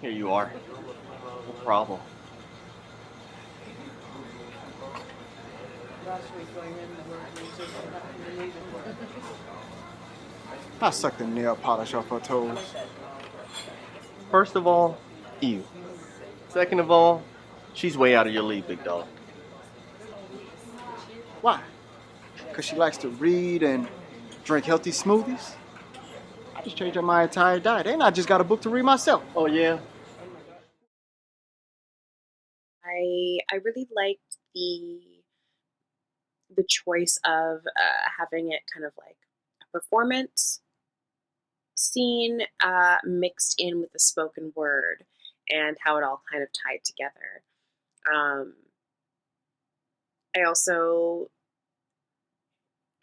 Here you are. No problem. I sucked the nail polish off her toes. First of all, you. Second of all, she's way out of your league, big dog. Why? Because she likes to read and drink healthy smoothies? I just changed up my entire diet, and I just got a book to read myself. Oh, yeah? I really liked the choice of having it kind of like a performance scene mixed in with the spoken word and how it all kind of tied together. I also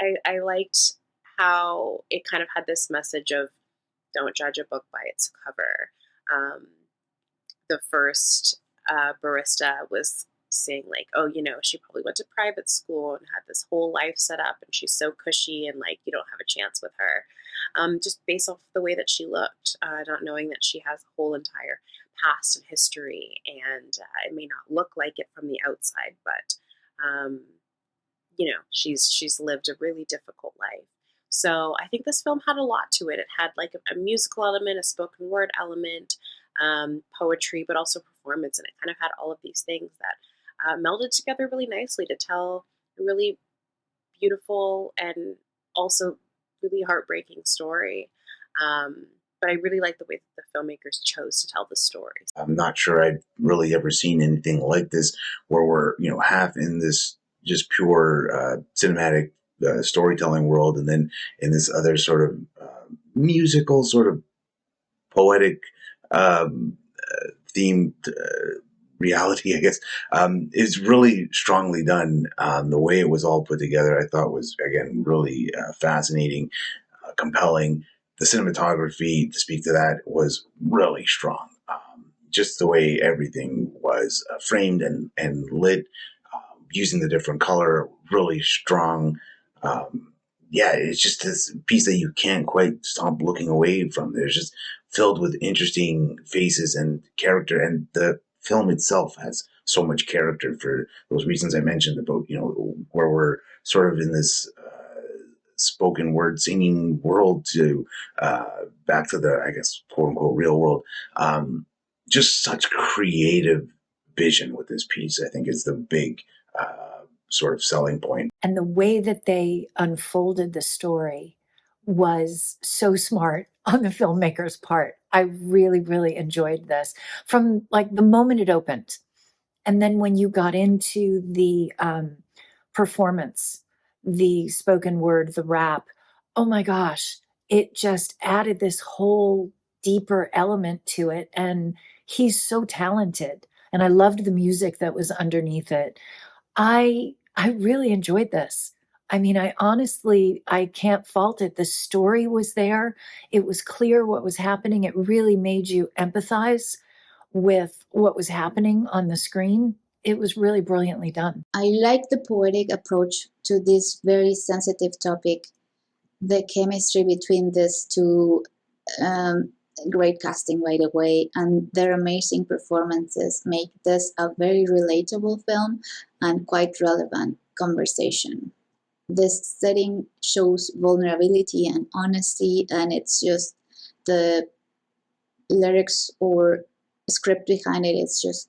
I liked how it kind of had this message of don't judge a book by its cover. The first barista was saying like, oh, she probably went to private school and had this whole life set up and she's so cushy and like you don't have a chance with her. Just based off the way that she looked, not knowing that she has a whole entire past and history, and it may not look like it from the outside, but she's lived a really difficult life. So I think this film had a lot to it. It had like a musical element, a spoken word element, poetry, but also performance, and it kind of had all of these things that melded together really nicely to tell a really beautiful and also really heartbreaking story. But I really like the way that the filmmakers chose to tell the stories. I'm not sure I've really ever seen anything like this, where we're half in this just pure cinematic storytelling world, and then in this other sort of musical, sort of poetic themed reality, I guess. Is really strongly done. The way it was all put together, I thought was, again, really fascinating, compelling. The cinematography, to speak to that, was really strong. Just the way everything was framed and lit, using the different color, really strong. Yeah, it's just this piece that you can't quite stop looking away from. There's just filled with interesting faces and character, and the film itself has so much character for those reasons I mentioned about, where we're sort of in this spoken word singing world to back to the, I guess, quote unquote real world. Just such creative vision with this piece, I think, is the big sort of selling point. And the way that they unfolded the story was so smart on the filmmaker's part. I really, really enjoyed this from like the moment it opened. And then when you got into the performance, the spoken word, the rap, oh my gosh, it just added this whole deeper element to it. And he's so talented. And I loved the music that was underneath it. I really enjoyed this. I mean, I can't fault it. The story was there. It was clear what was happening. It really made you empathize with what was happening on the screen. It was really brilliantly done. I like the poetic approach to this very sensitive topic. The chemistry between these two, great casting, by the way, and their amazing performances make this a very relatable film and quite relevant conversation. This setting shows vulnerability and honesty, and it's just the lyrics or script behind it. It's just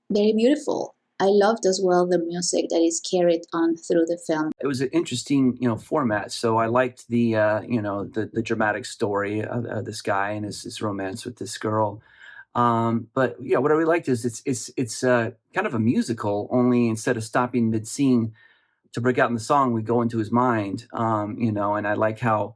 very beautiful. I loved as well the music that is carried on through the film. It was an interesting, format. So I liked the, the dramatic story of this guy and his romance with this girl. But yeah, what I really liked is it's kind of a musical. Only instead of stopping mid scene to break out in the song, we go into his mind. And I like how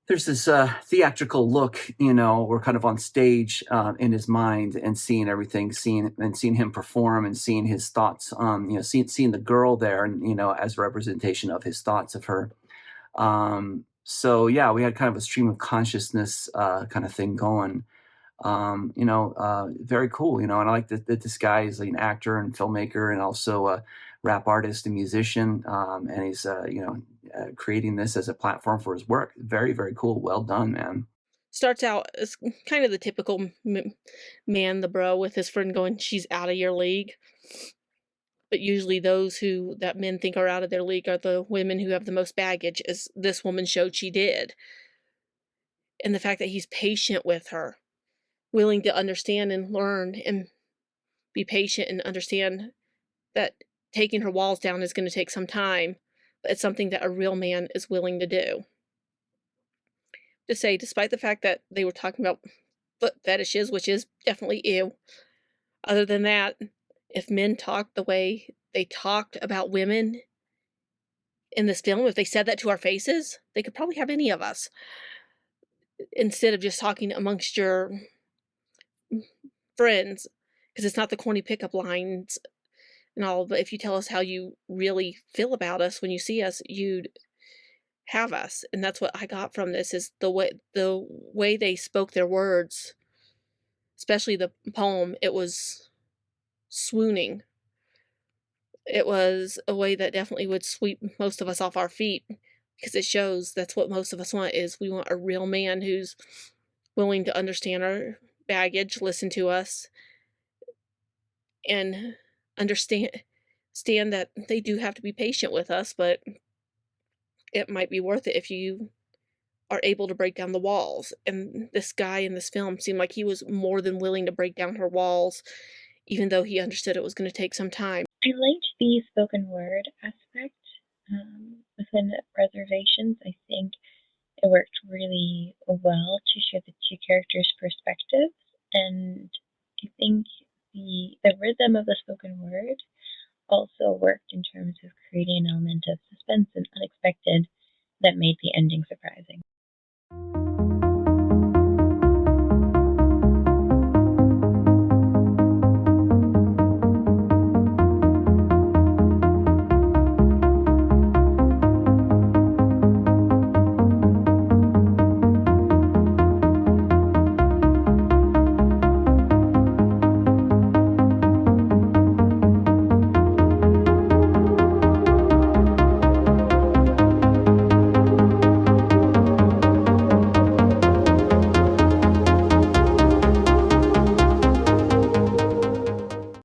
there's this theatrical look, we're kind of on stage in his mind and seeing everything, seeing him perform and seeing his thoughts, seeing the girl there, and, as representation of his thoughts of her. So yeah, we had kind of a stream of consciousness kind of thing going. Very cool, and I like that this guy is an actor and filmmaker and also a rap artist and musician, and he's creating this as a platform for his work. Very, very cool. Well done, man. starts out as kind of the typical man, the bro, with his friend going, "She's out of your league." But usually those that men think are out of their league are the women who have the most baggage, as this woman showed she did. And the fact that he's patient with her, willing to understand and learn and be patient and understand that taking her walls down is going to take some time, but it's something that a real man is willing to do. To say, despite the fact that they were talking about foot fetishes, which is definitely ew, other than that, if men talked the way they talked about women in this film, if they said that to our faces, they could probably have any of us. Instead of just talking amongst your friends, because it's not the corny pickup lines and all, but if you tell us how you really feel about us when you see us, you'd have us. And that's what I got from this, is the way they spoke their words, especially the poem. It was swooning. It was a way that definitely would sweep most of us off our feet, because it shows that's what most of us want, is we want a real man who's willing to understand our baggage, listen to us, and understand that they do have to be patient with us, but it might be worth it if you are able to break down the walls. And this guy in this film seemed like he was more than willing to break down her walls, even though he understood it was going to take some time. I liked the spoken word aspect within Reservations. I think it worked really well to show the two characters' perspectives, and I think the rhythm of the spoken word also worked in terms of creating an element of suspense and unexpected that made the ending surprising.